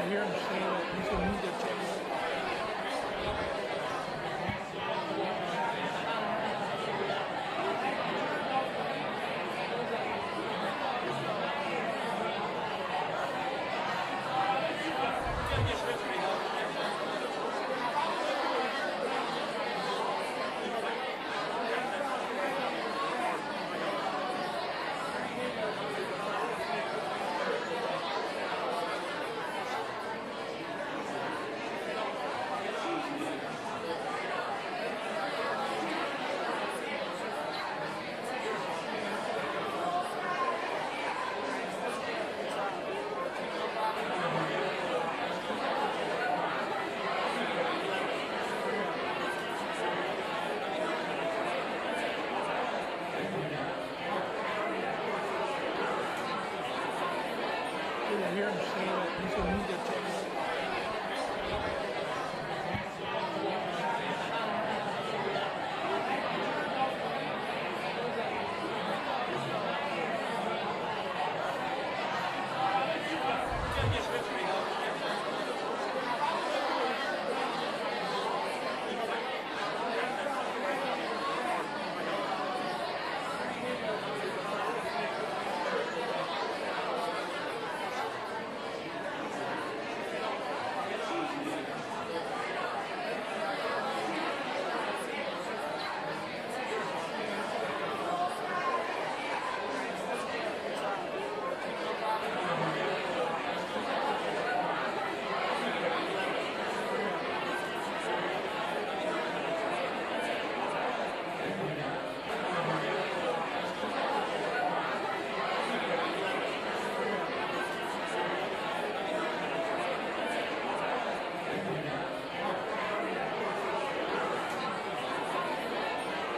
hear him saying that he's going to move their channel. I hear him saying that he's going to move their channel.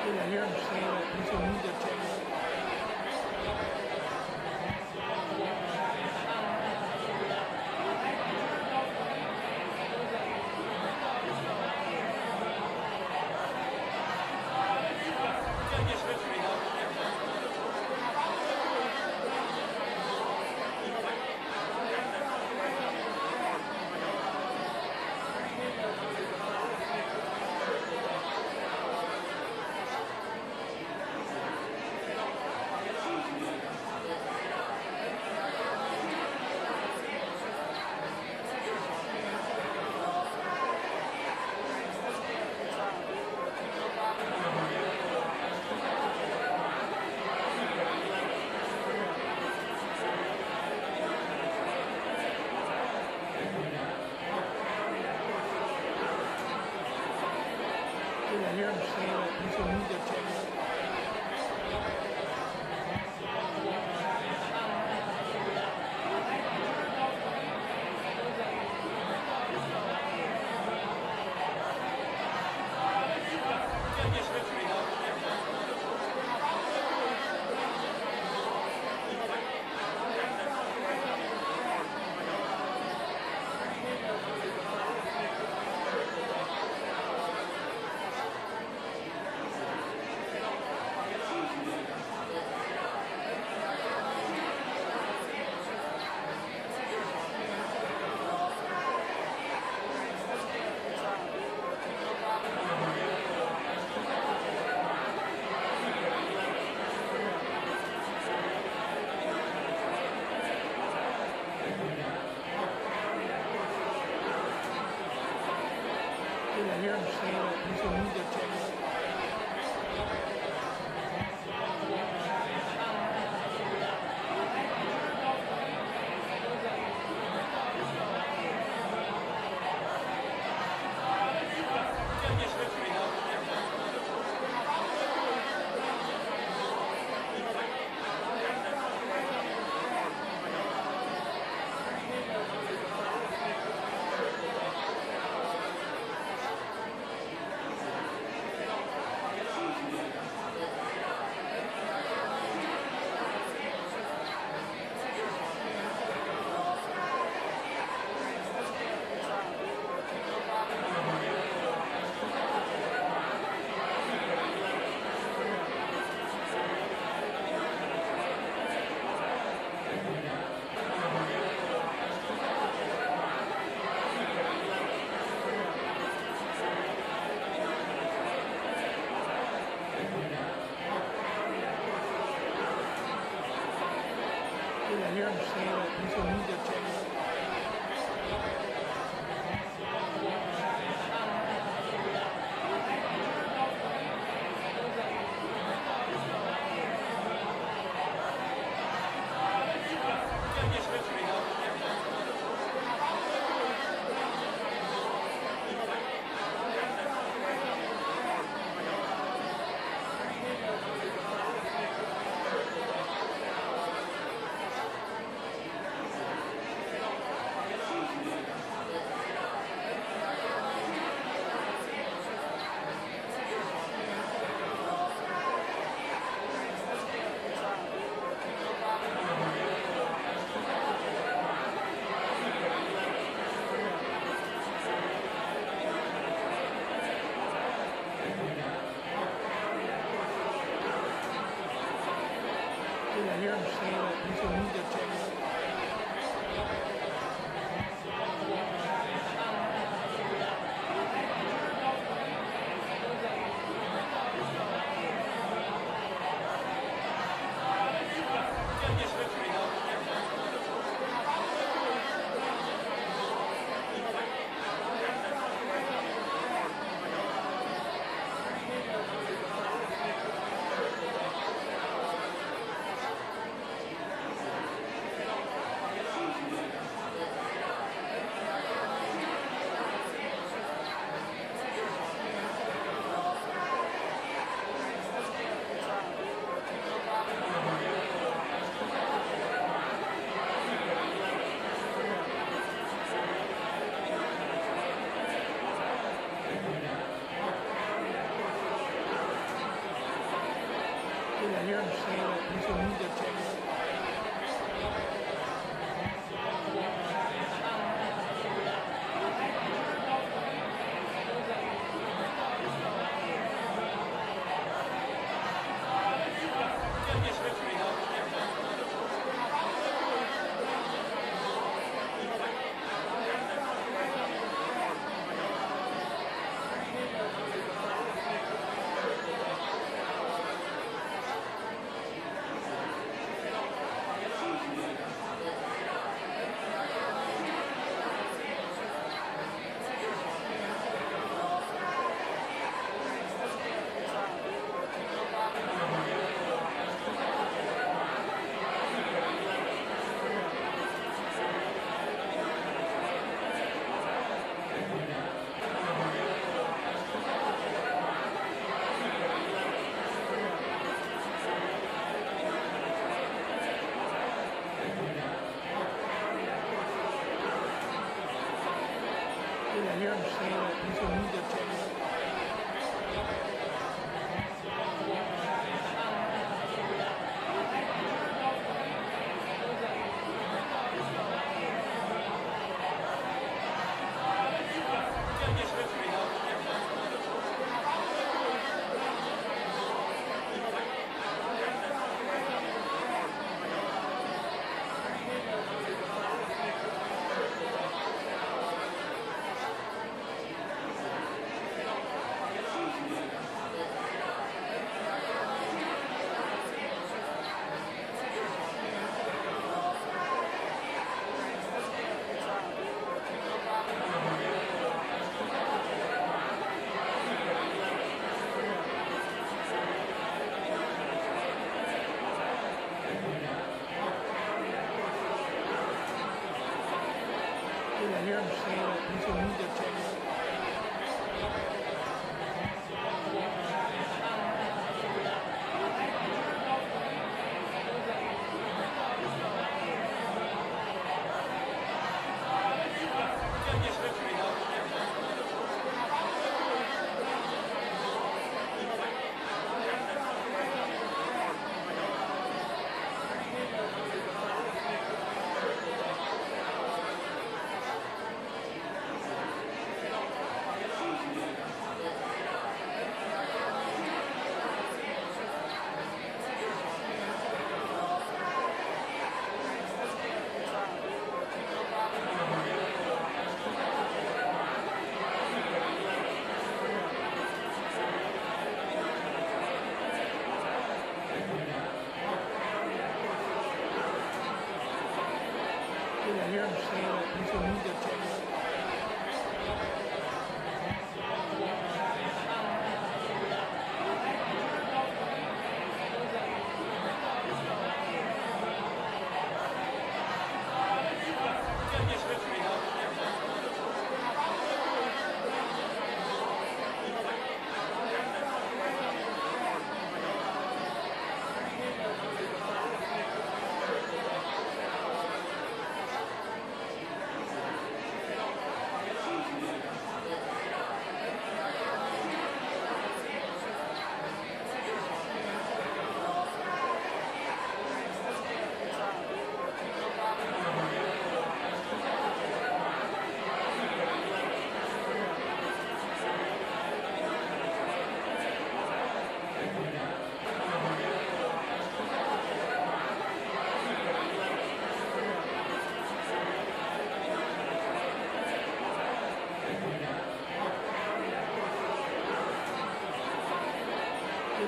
I hear him saying that he's going to move their channel. I hear him saying that he's going to move their channel. I hear him saying that he's going to move their channel. hear him say that he's a media trainer. I hear him say that he's a media trainer. I hear him say that he's a media trainer. I hear him say that he's a media trainer. I hear him say that he's a media trainer. hear him say that he's a media channel.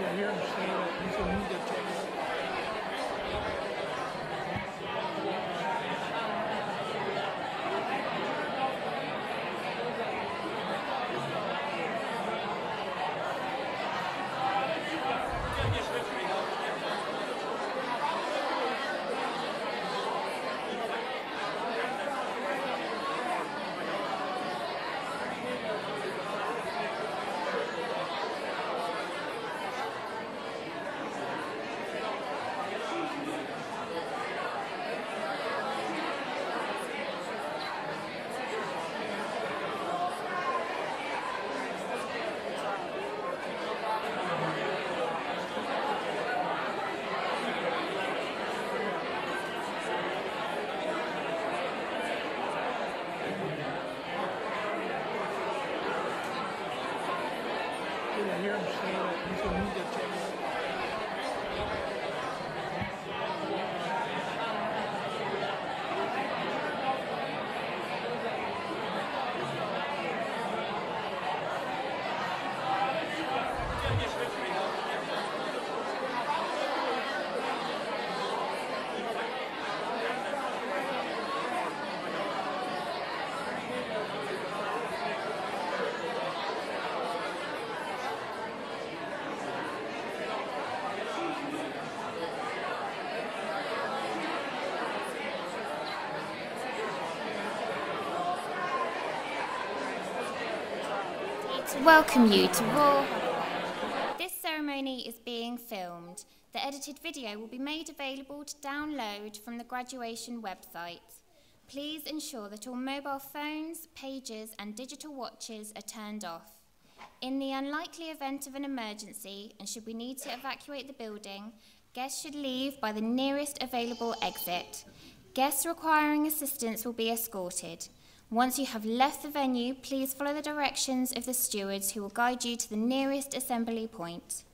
I hear him say that he's a media channel. I hear him say that he's a media channel. To welcome you to Raw. This ceremony is being filmed. The edited video will be made available to download from the graduation website. Please ensure that all mobile phones, pagers and digital watches are turned off. In the unlikely event of an emergency, and should we need to evacuate the building, guests should leave by the nearest available exit. Guests requiring assistance will be escorted. Once you have left the venue, please follow the directions of the stewards who will guide you to the nearest assembly point.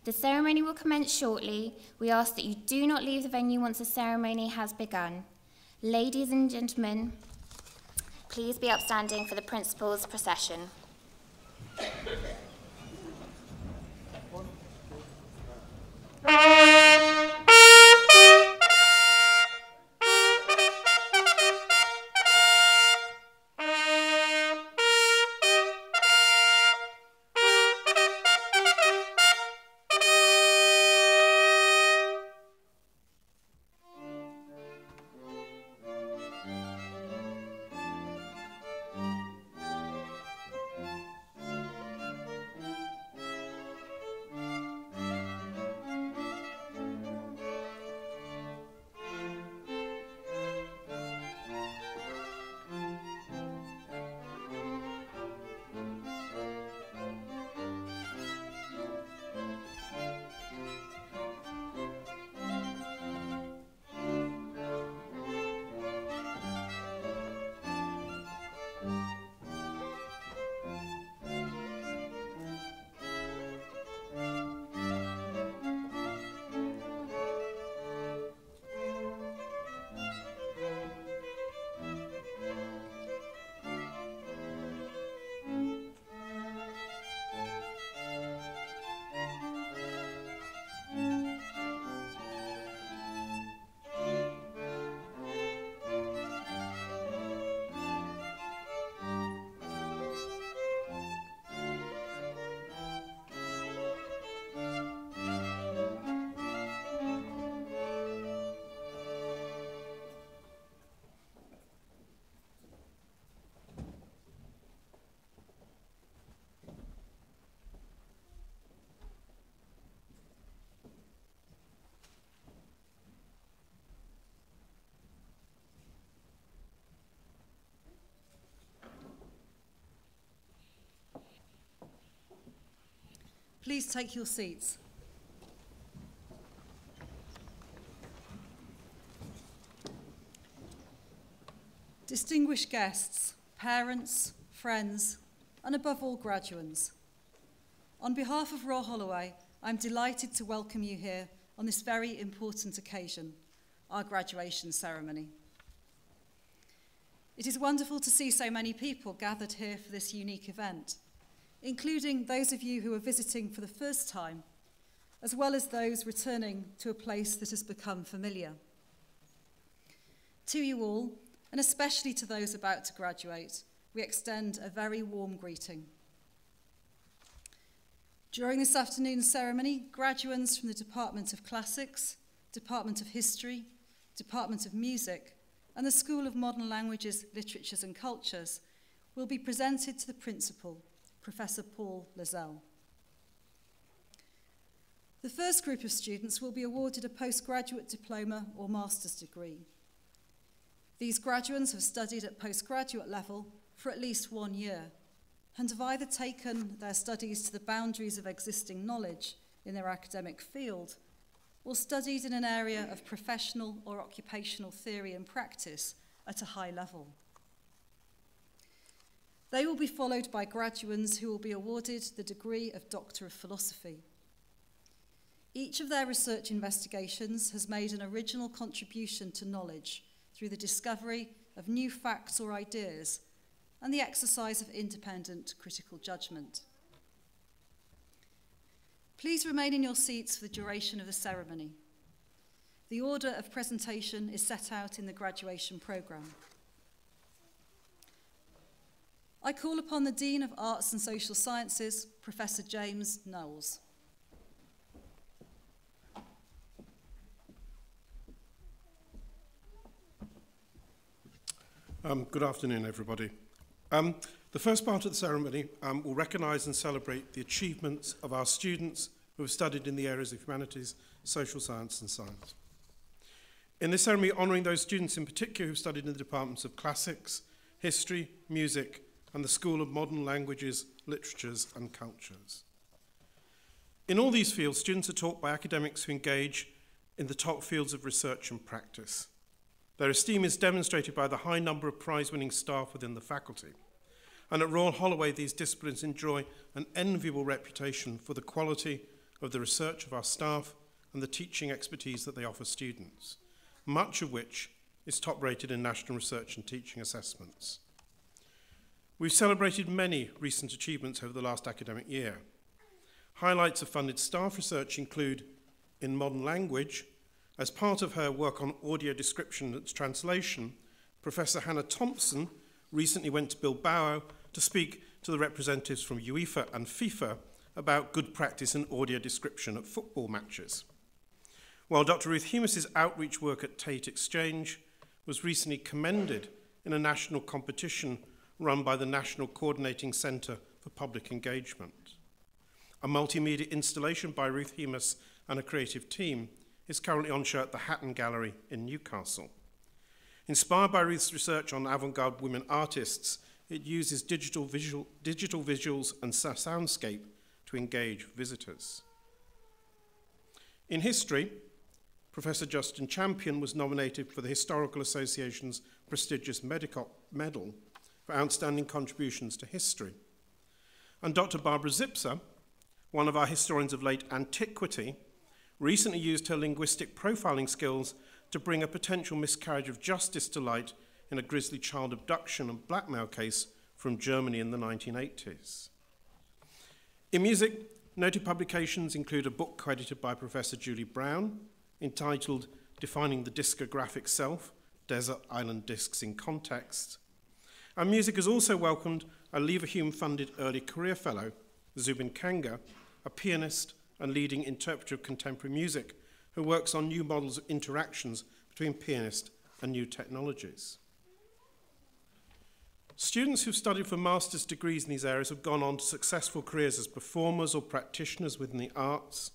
The ceremony will commence shortly. We ask that you do not leave the venue once the ceremony has begun. Ladies and gentlemen, please be upstanding for the principal's procession. Please take your seats. Distinguished guests, parents, friends, and above all, graduands. On behalf of Royal Holloway, I'm delighted to welcome you here on this very important occasion, our graduation ceremony. It is wonderful to see so many people gathered here for this unique event, including those of you who are visiting for the first time, as well as those returning to a place that has become familiar. To you all, and especially to those about to graduate, we extend a very warm greeting. During this afternoon's ceremony, graduands from the Department of Classics, Department of History, Department of Music, and the School of Modern Languages, Literatures and Cultures will be presented to the principal, Professor Paul Lozelle. The first group of students will be awarded a postgraduate diploma or master's degree. These graduates have studied at postgraduate level for at least 1 year and have either taken their studies to the boundaries of existing knowledge in their academic field or studied in an area of professional or occupational theory and practice at a high level. They will be followed by graduands who will be awarded the degree of Doctor of Philosophy. Each of their research investigations has made an original contribution to knowledge through the discovery of new facts or ideas and the exercise of independent critical judgment. Please remain in your seats for the duration of the ceremony. The order of presentation is set out in the graduation programme. I call upon the Dean of Arts and Social Sciences, Professor James Knowles. Good afternoon, everybody. The first part of the ceremony will recognise and celebrate the achievements of our students who have studied in the areas of humanities, social science and science. In this ceremony, honouring those students in particular who studied in the departments of classics, history, music, and the School of Modern Languages, Literatures and Cultures. In all these fields, students are taught by academics who engage in the top fields of research and practice. Their esteem is demonstrated by the high number of prize-winning staff within the faculty. And at Royal Holloway, these disciplines enjoy an enviable reputation for the quality of the research of our staff and the teaching expertise that they offer students, much of which is top-rated in national research and teaching assessments. We've celebrated many recent achievements over the last academic year. Highlights of funded staff research include, in modern language, as part of her work on audio description and translation, Professor Hannah Thompson recently went to Bilbao to speak to the representatives from UEFA and FIFA about good practice in audio description at football matches. While Dr. Ruth Hemus's outreach work at Tate Exchange was recently commended in a national competition run by the National Coordinating Centre for Public Engagement. A multimedia installation by Ruth Hemus and a creative team is currently on show at the Hatton Gallery in Newcastle. Inspired by Ruth's research on avant-garde women artists, it uses digital visuals and soundscape to engage visitors. In history, Professor Justin Champion was nominated for the Historical Association's prestigious medal for outstanding contributions to history. And Dr. Barbara Zipser, one of our historians of late antiquity, recently used her linguistic profiling skills to bring a potential miscarriage of justice to light in a grisly child abduction and blackmail case from Germany in the 1980s. In music, noted publications include a book credited by Professor Julie Brown entitled Defining the Discographic Self, Desert Island Discs in Context. And music has also welcomed a Leverhulme-funded early career fellow, Zubin Kanga, a pianist and leading interpreter of contemporary music who works on new models of interactions between pianist and new technologies. Students who've studied for master's degrees in these areas have gone on to successful careers as performers or practitioners within the arts,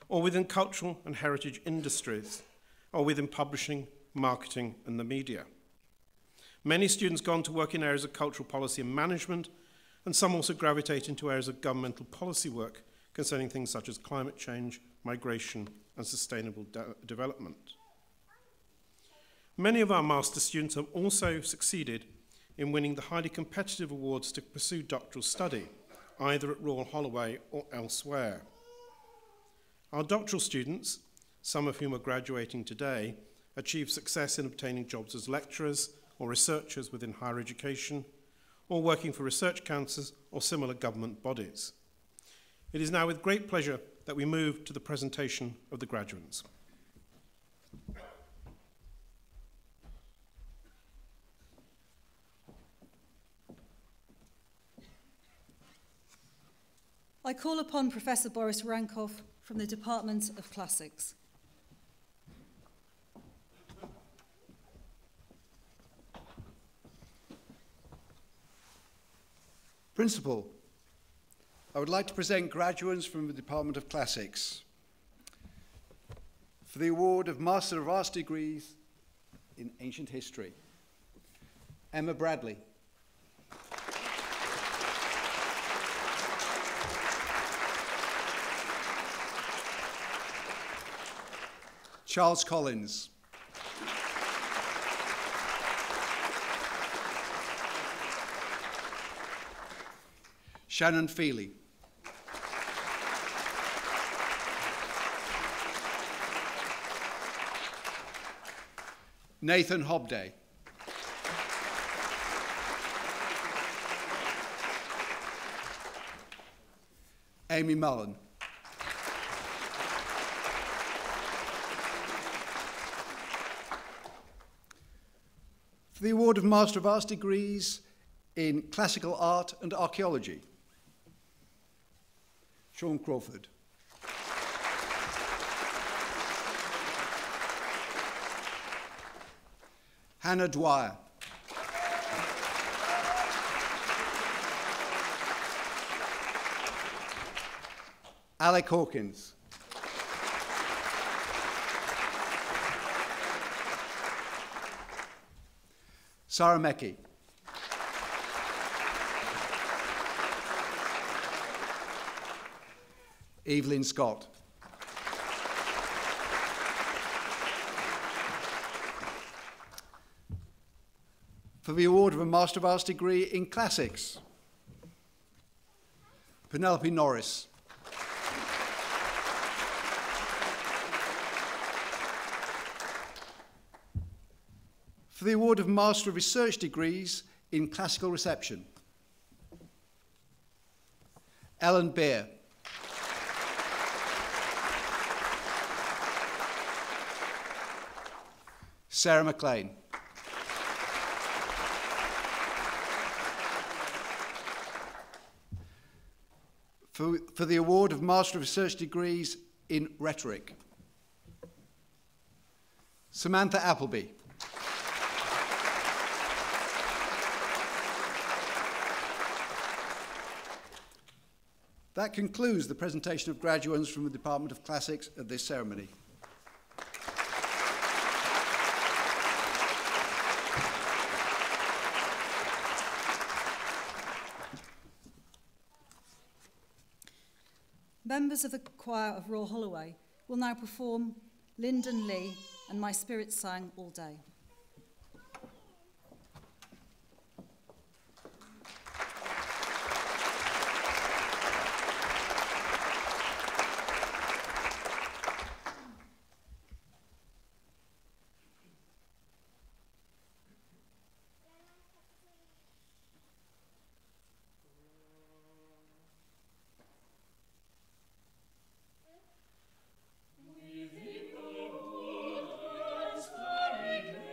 or within cultural and heritage industries, or within publishing, marketing, and the media. Many students go on to work in areas of cultural policy and management, and some also gravitate into areas of governmental policy work, concerning things such as climate change, migration, and sustainable development. Many of our master's students have also succeeded in winning the highly competitive awards to pursue doctoral study, either at Royal Holloway or elsewhere. Our doctoral students, some of whom are graduating today, achieve success in obtaining jobs as lecturers or researchers within higher education, or working for research councils or similar government bodies. It is now with great pleasure that we move to the presentation of the graduates. I call upon Professor Boris Rankov from the Department of Classics. Principal, I would like to present graduates from the Department of Classics for the award of Master of Arts degrees in Ancient History. Emma Bradley. Charles Collins. Shannon Feely. Nathan Hobday. Amy Mullen. For the award of Master of Arts degrees in Classical Art and Archaeology, Sean Crawford. Hannah Dwyer. Alec Hawkins. Sarah Meckie. Evelyn Scott. For the award of a Master of Arts degree in Classics, Penelope Norris. For the award of Master of Research degrees in Classical Reception, Ellen Beer. Sarah McLean. For the award of Master of Research degrees in Rhetoric, Samantha Appleby. That concludes the presentation of graduates from the Department of Classics at this ceremony. Members of the choir of Royal Holloway will now perform Lyndon Lee and My Spirit Sang All Day. With the Lord's glory.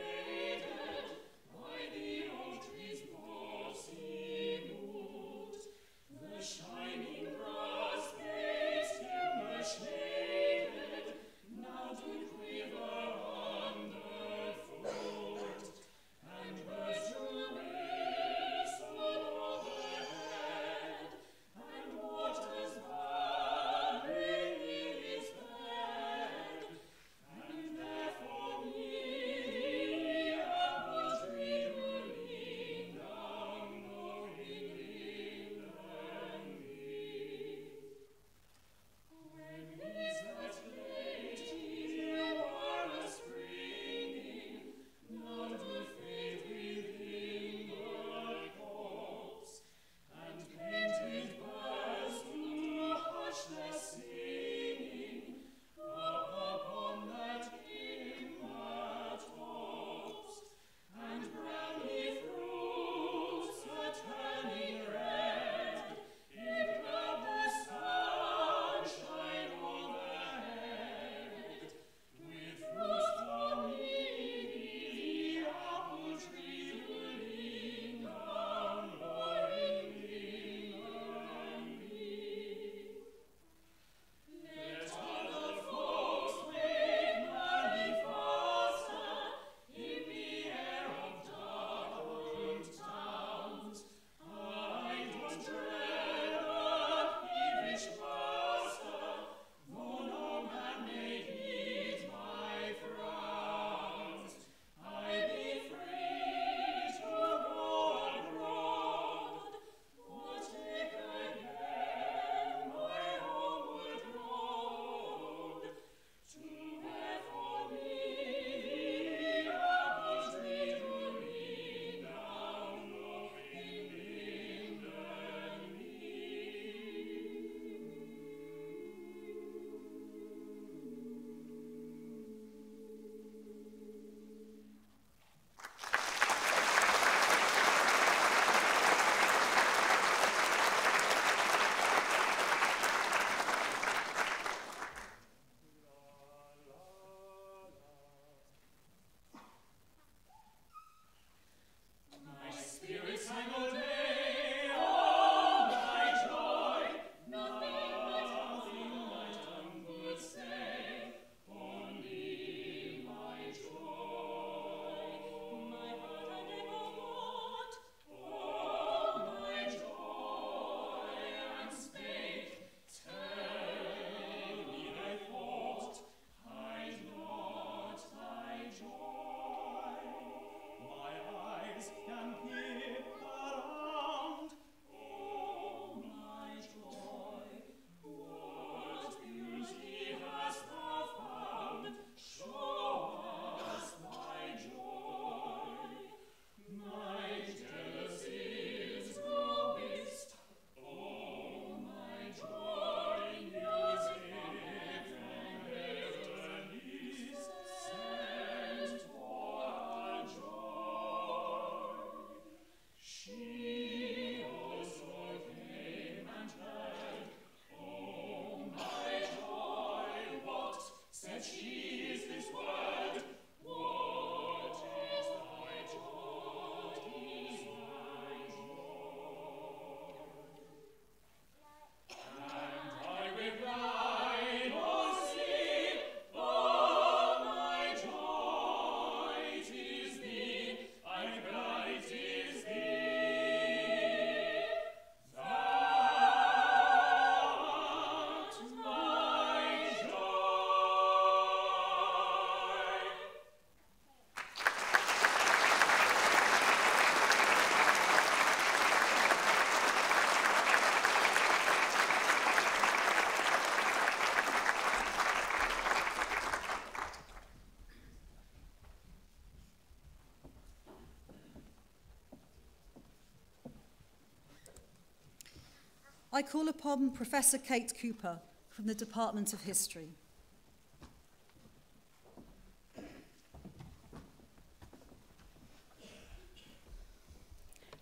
I call upon Professor Kate Cooper from the Department of History.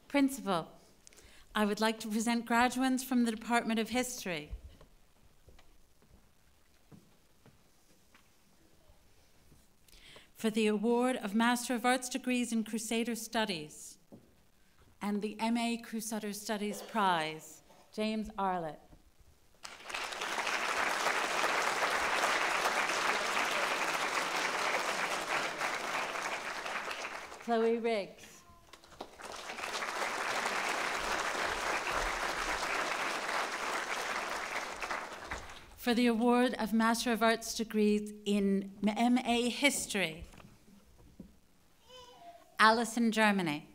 Principal, I would like to present graduates from the Department of History. For the award of Master of Arts degrees in Crusader Studies and the MA Crusader Studies Prize, James Arlett. Chloe Riggs. For the award of Master of Arts degrees in MA History, Alison Germany.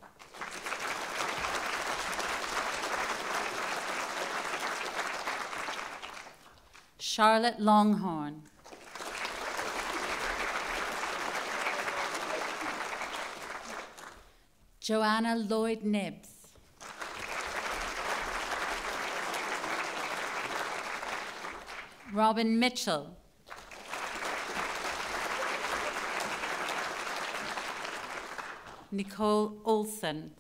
Charlotte Longhorn. Joanna Lloyd Nibbs. Robin Mitchell. Nicole Olson.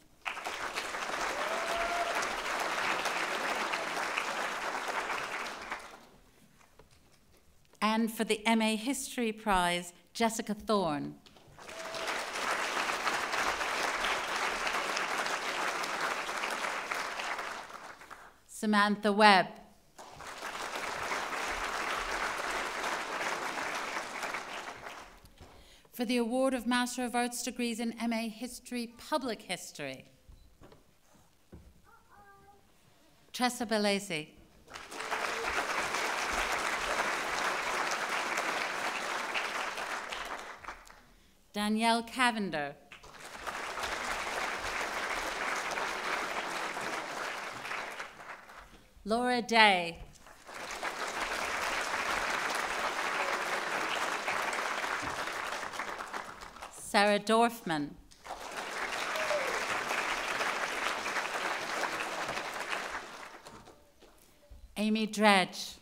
And for the MA History Prize, Jessica Thorne. Samantha Webb. For the award of Master of Arts degrees in MA History, Public History, Tressa Bellesi. Danielle Cavender. Laura Day. Sarah Dorfman. Amy Dredge.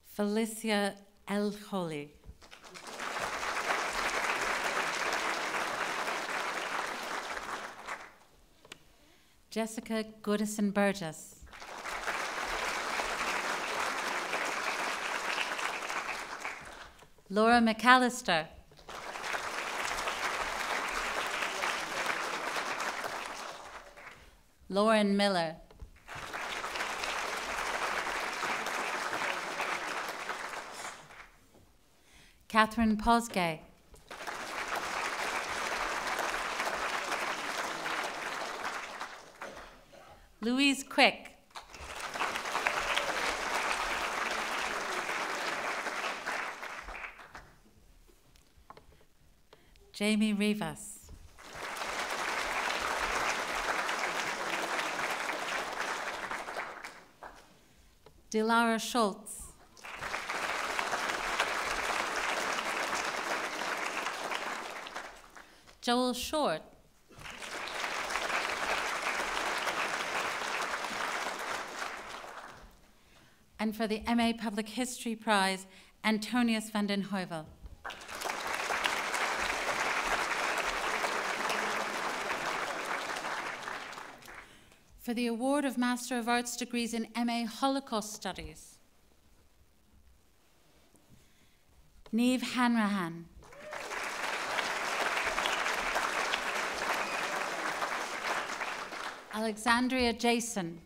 Felicia El-Kholi. Jessica Goodison-Burgess. Laura McAllister. Lauren Miller. Catherine Posgay. Louise Quick. Jamie Rivas. Dilara Schultz. Joel Short. And for the MA Public History Prize, Antonius van den Heuvel. For the award of Master of Arts degrees in MA Holocaust Studies, Niamh Hanrahan. Alexandria Jason.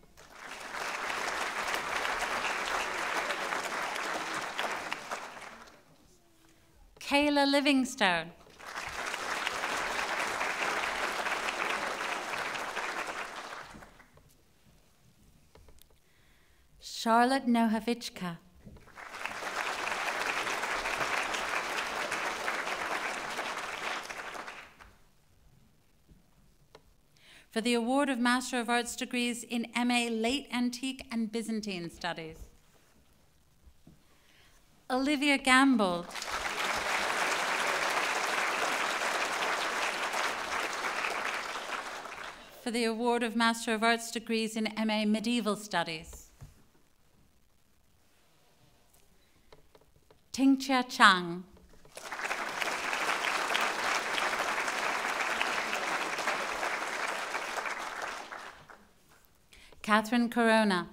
Kayla Livingstone. Charlotte Nohavichka. For the award of Master of Arts degrees in MA Late Antique and Byzantine Studies, Olivia Gambold. For the award of Master of Arts degrees in MA Medieval Studies, Tingxia Chang. Catherine Corona.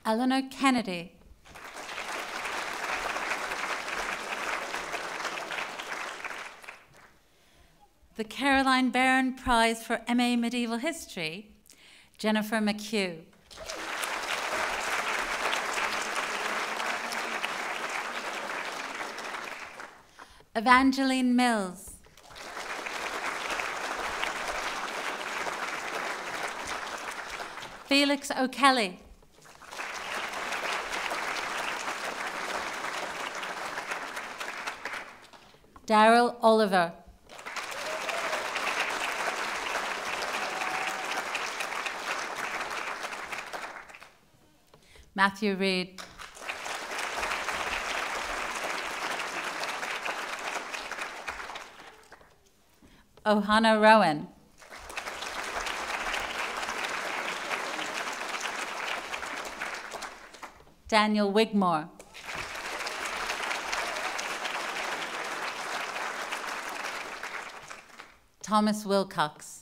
Eleanor Kennedy. The Caroline Barron Prize for MA Medieval History, Jennifer McHugh. Evangeline Mills. Felix O'Kelly. Daryl Oliver. Matthew Reid. Ohana Rowan. Daniel Wigmore. Thomas Wilcox.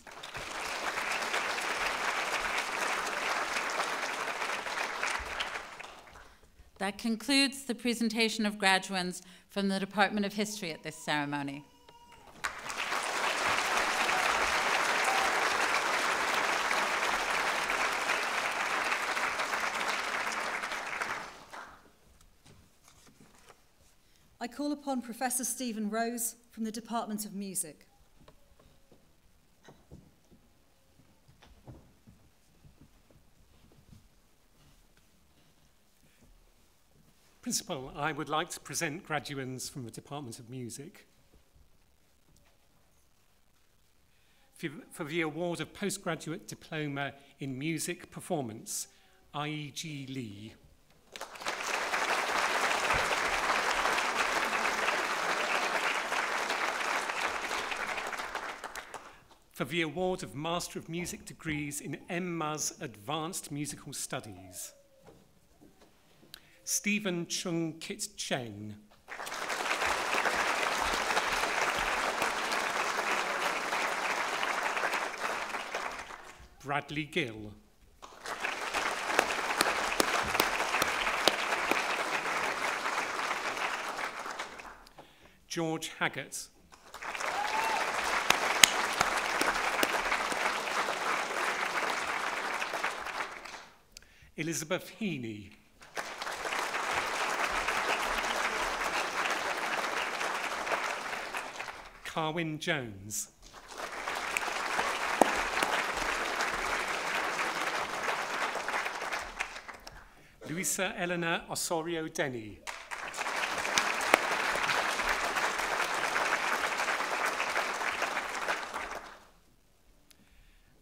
That concludes the presentation of graduands from the Department of History at this ceremony. I call upon Professor Stephen Rose from the Department of Music. Principal, I would like to present graduands from the Department of Music for the award of Postgraduate Diploma in Music Performance, IEG Lee. For the award of Master of Music degrees in MMUS Advanced Musical Studies, Stephen Chung Kit Cheng. Bradley Gill. George Haggart. Elizabeth Heaney. Carwyn Jones. Luisa Eleanor Osorio Denny.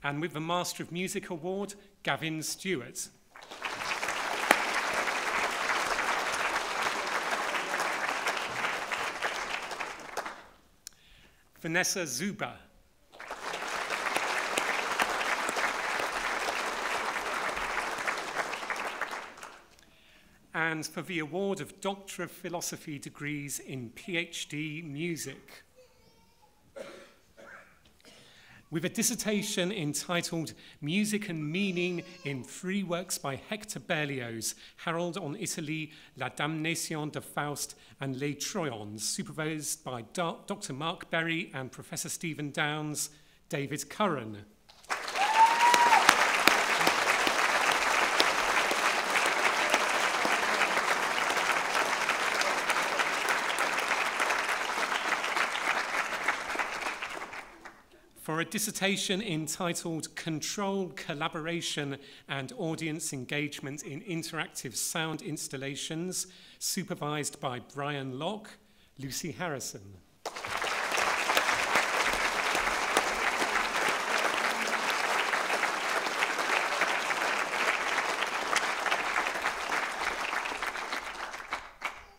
And with the Master of Music Award, Gavin Stewart. Vanessa Zuba. And for the award of Doctor of Philosophy degrees in PhD Music, with a dissertation entitled Music and Meaning in Three Works by Hector Berlioz, Harold on Italy, La Damnation de Faust, and Les Troyons, supervised by Dr. Mark Berry and Professor Stephen Downs, David Curran. For a dissertation entitled Controlled Collaboration and Audience Engagement in Interactive Sound Installations, supervised by Brian Locke, Lucy Harrison.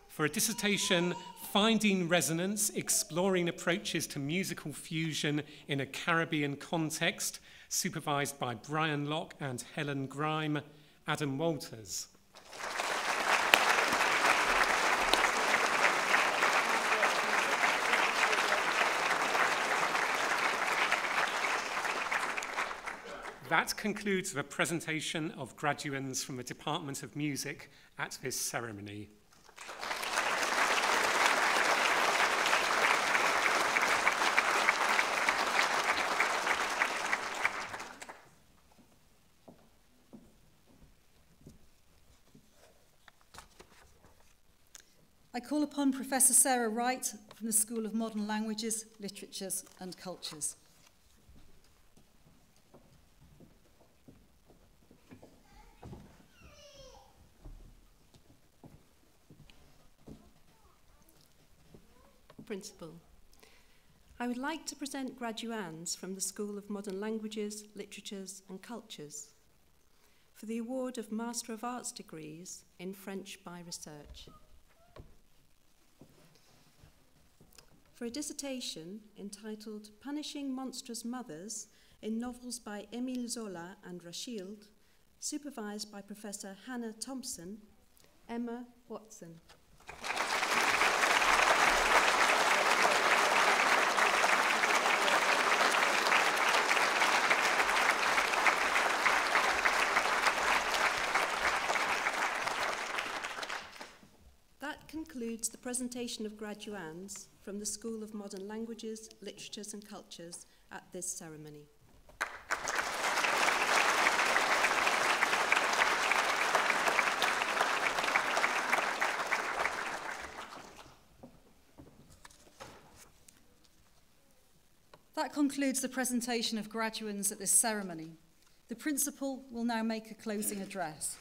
For a dissertation, Finding Resonance, Exploring Approaches to Musical Fusion in a Caribbean Context, supervised by Brian Locke and Helen Grime, Adam Walters. That concludes the presentation of graduands from the Department of Music at this ceremony. I call upon Professor Sarah Wright from the School of Modern Languages, Literatures and Cultures. Principal. I would like to present graduands from the School of Modern Languages, Literatures and Cultures for the award of Master of Arts degrees in French by Research. For a dissertation entitled Punishing Monstrous Mothers in Novels by Émile Zola and Rothschild, supervised by Professor Hannah Thompson, Emma Watson. That concludes the presentation of graduands from the School of Modern Languages, Literatures and Cultures at this ceremony. That concludes the presentation of graduands at this ceremony. The Principal will now make a closing address.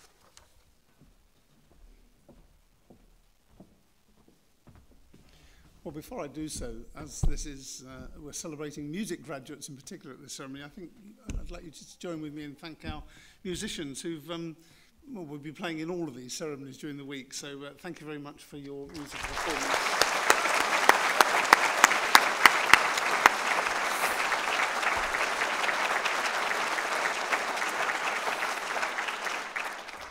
Well, before I do so, as this is, we're celebrating music graduates in particular at this ceremony, I think I'd like you to join with me and thank our musicians who've, well, we'll be playing in all of these ceremonies during the week, so thank you very much for your musical performance.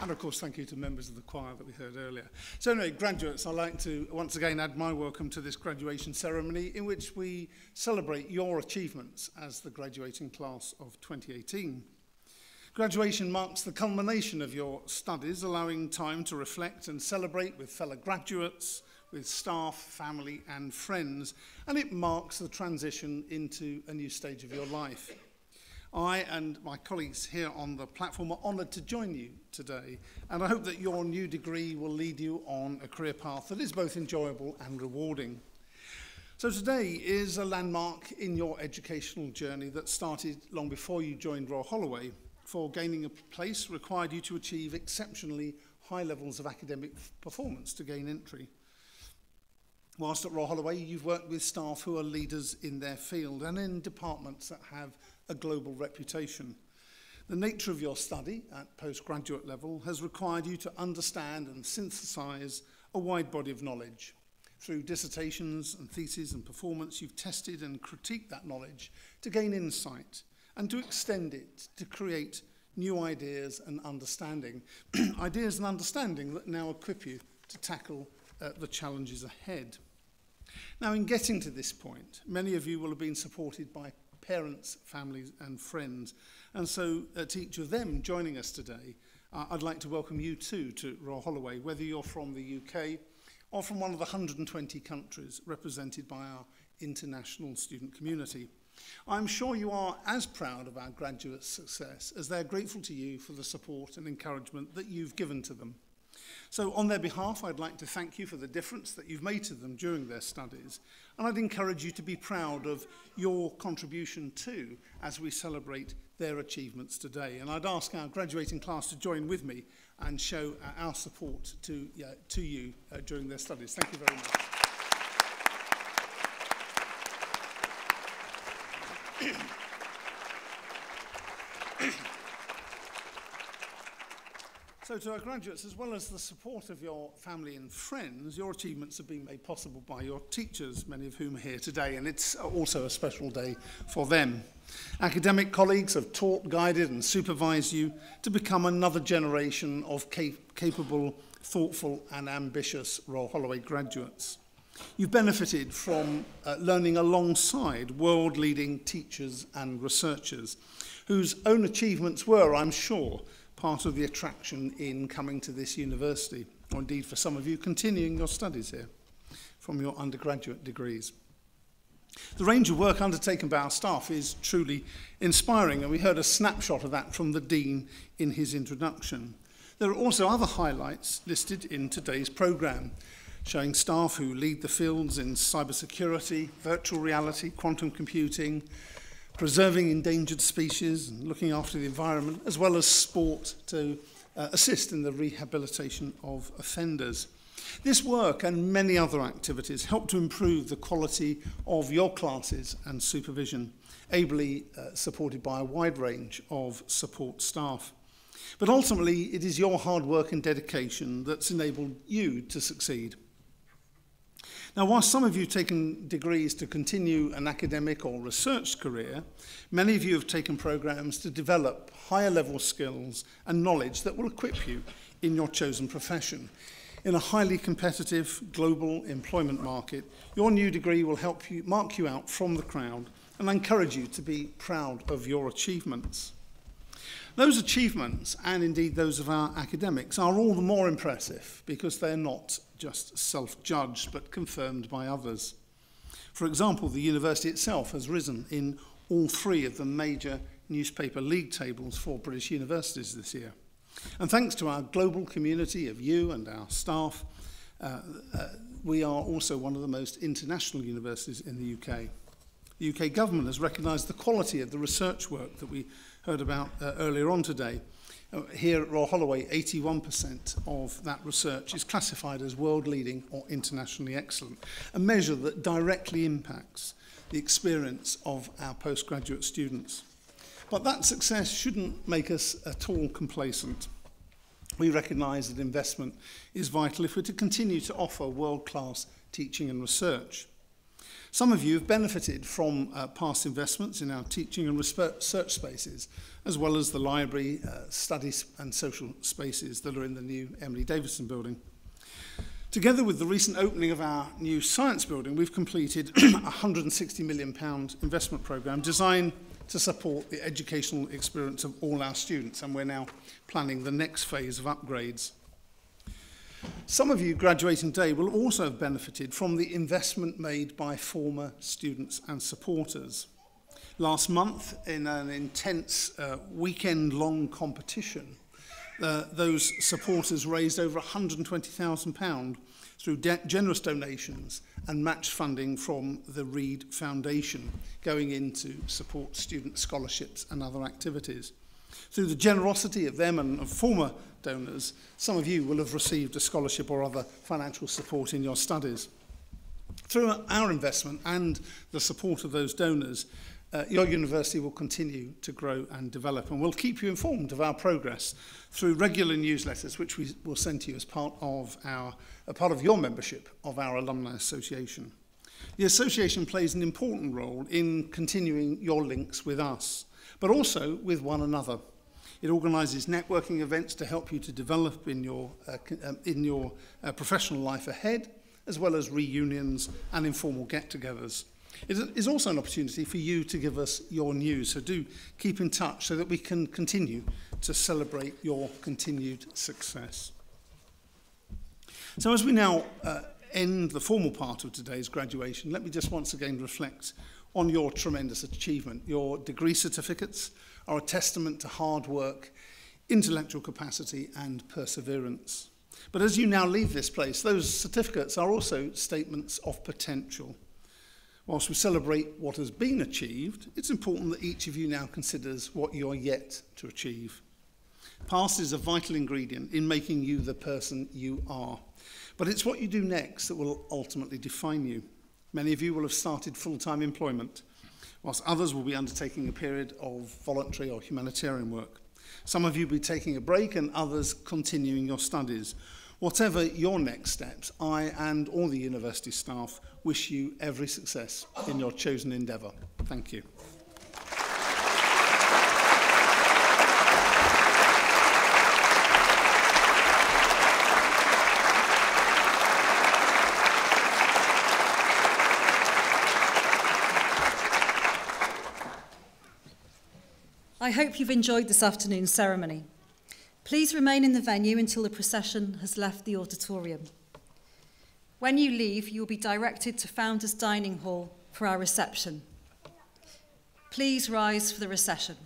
And of course, thank you to members of the choir that we heard earlier. So anyway, graduates, I'd like to once again add my welcome to this graduation ceremony in which we celebrate your achievements as the graduating class of 2018. Graduation marks the culmination of your studies, allowing time to reflect and celebrate with fellow graduates, with staff, family and friends, and it marks the transition into a new stage of your life. I and my colleagues here on the platform are honoured to join you today, and I hope that your new degree will lead you on a career path that is both enjoyable and rewarding. So today is a landmark in your educational journey that started long before you joined Royal Holloway, for gaining a place required you to achieve exceptionally high levels of academic performance to gain entry. Whilst at Royal Holloway, you've worked with staff who are leaders in their field and in departments that have a global reputation. The nature of your study at postgraduate level has required you to understand and synthesize a wide body of knowledge. Through dissertations and theses and performance, you've tested and critiqued that knowledge to gain insight and to extend it to create new ideas and understanding. Ideas and understanding that now equip you to tackle the challenges ahead. Now, in getting to this point, many of you will have been supported by parents, families and friends. And so to each of them joining us today, I'd like to welcome you too to Royal Holloway, whether you're from the UK or from one of the 120 countries represented by our international student community. I'm sure you are as proud of our graduates' success as they're grateful to you for the support and encouragement that you've given to them. So on their behalf, I'd like to thank you for the difference that you've made to them during their studies. And I'd encourage you to be proud of your contribution too, as we celebrate their achievements today. And I'd ask our graduating class to join with me and show our support to you during their studies. Thank you very much. So to our graduates, as well as the support of your family and friends, your achievements have been made possible by your teachers, many of whom are here today, and it's also a special day for them. Academic colleagues have taught, guided and supervised you to become another generation of capable, thoughtful and ambitious Royal Holloway graduates. You've benefited from learning alongside world-leading teachers and researchers whose own achievements were, I'm sure, part of the attraction in coming to this university, or indeed for some of you continuing your studies here from your undergraduate degrees. The range of work undertaken by our staff is truly inspiring, and we heard a snapshot of that from the Dean in his introduction. There are also other highlights listed in today's programme, showing staff who lead the fields in cybersecurity, virtual reality, quantum computing, preserving endangered species and looking after the environment, as well as sport to assist in the rehabilitation of offenders. This work and many other activities help to improve the quality of your classes and supervision, ably supported by a wide range of support staff. But ultimately, it is your hard work and dedication that's enabled you to succeed. Now, while some of you have taken degrees to continue an academic or research career, many of you have taken programs to develop higher level skills and knowledge that will equip you in your chosen profession. In a highly competitive global employment market, your new degree will help you mark you out from the crowd and encourage you to be proud of your achievements. Those achievements, and indeed those of our academics, are all the more impressive because they're not just self-judged but confirmed by others. For example, the university itself has risen in all 3 of the major newspaper league tables for British universities this year. And thanks to our global community of you and our staff, we are also one of the most international universities in the UK. The UK government has recognised the quality of the research work that we heard about earlier on today. Here at Royal Holloway, 81% of that research is classified as world-leading or internationally excellent, a measure that directly impacts the experience of our postgraduate students. But that success shouldn't make us at all complacent. We recognise that investment is vital if we're to continue to offer world-class teaching and research. Some of you have benefited from past investments in our teaching and research spaces, as well as the library, studies and social spaces that are in the new Emily Davison building. Together with the recent opening of our new science building, we've completed a £160 million investment programme designed to support the educational experience of all our students, and we're now planning the next phase of upgrades. Some of you graduating today will also have benefited from the investment made by former students and supporters. Last month, in an intense weekend-long competition, those supporters raised over £120,000 through generous donations and match funding from the Reed Foundation, going in to support student scholarships and other activities. Through the generosity of them and of former donors, some of you will have received a scholarship or other financial support in your studies. Through our investment and the support of those donors, your university will continue to grow and develop, and we'll keep you informed of our progress through regular newsletters, which we will send to you as part of your membership of our Alumni Association. The association plays an important role in continuing your links with us, but also with one another. It organises networking events to help you to develop in your professional life ahead, as well as reunions and informal get-togethers. It is also an opportunity for you to give us your news, so do keep in touch so that we can continue to celebrate your continued success. So as we now end the formal part of today's graduation, let me just once again reflect on your tremendous achievement. Your degree certificates are a testament to hard work, intellectual capacity and perseverance. But as you now leave this place, those certificates are also statements of potential. Whilst we celebrate what has been achieved, it's important that each of you now considers what you are yet to achieve. Past is a vital ingredient in making you the person you are. But it's what you do next that will ultimately define you. Many of you will have started full-time employment, whilst others will be undertaking a period of voluntary or humanitarian work. Some of you will be taking a break and others continuing your studies. Whatever your next steps, I and all the university staff wish you every success in your chosen endeavour. Thank you. I hope you've enjoyed this afternoon's ceremony. Please remain in the venue until the procession has left the auditorium. When you leave, you will be directed to Founders Dining Hall for our reception. Please rise for the recession.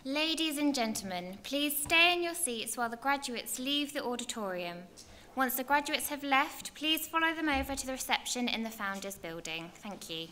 Ladies and gentlemen, please stay in your seats while the graduates leave the auditorium. Once the graduates have left, please follow them over to the reception in the Founders Building. Thank you.